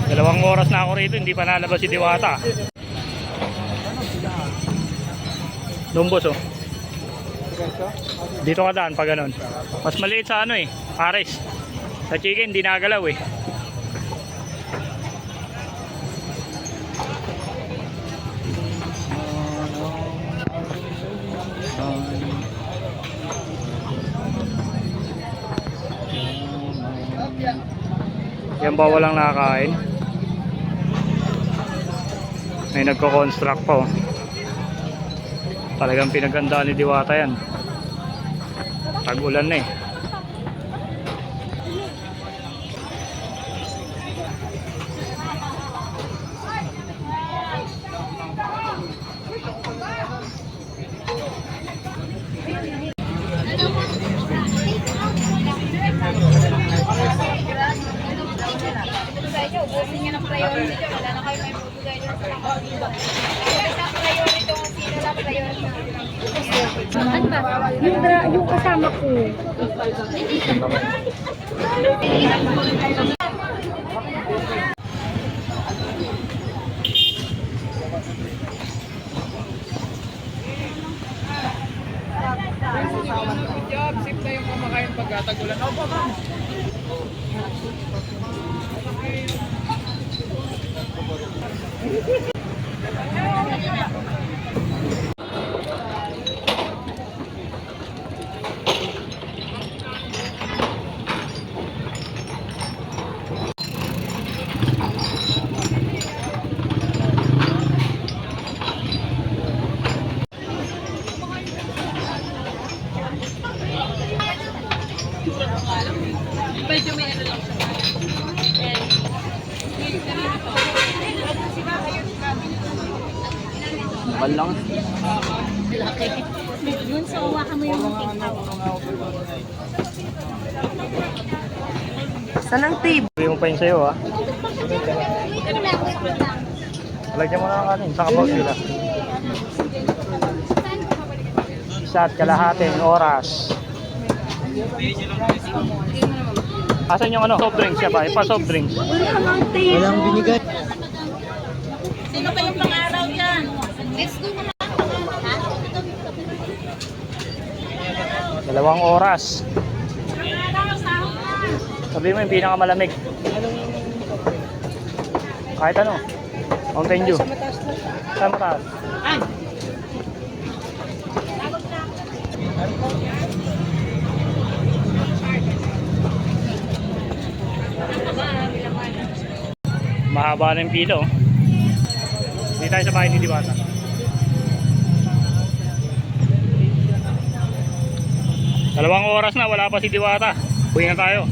Dalawang oras na ako rito, hindi pa nalabas si Diwata. Lumbos oh. Dito ka daan pa ganun. Mas maliit sa ano eh, pares. Sa chicken, hindi nagalaw eh. Yan ba walang nakakain? May nagko-construct pa oh. Talagang pinagandaan ni Diwata yan. Tag-ulan na eh. Ubusin nyo ng priority. Wala na kayo may bubugay nyo sa mga dito. Kaya sa priority kung sino lang priority. Ano ba? Yung kasama ko. Job, sip na yung kumakain pagkatagulan. Opo, ma'am. Medyo may ano lang siya. Balang. Yun, so hawakan mo yung take-out. Saan ang table? Sabi mo pa yun sa'yo ha. Lagyan mo na ng kanin. Saka po sila. Isa at kalahating oras. Asan yung ano? Soft drinks siya ba? Ipa soft drinks. Walang binigay. Sino kayong pang-araw dyan? Let's go na. 2 oras. Sabi mo yung pinakamalamig. Kahit ano. Mountain Dew. Sa mataas. Mahaba na yung pila oh. Hindi tayo sa bahay ni Diwata. Dalawang oras na, wala pa si Diwata. Uwi na tayo.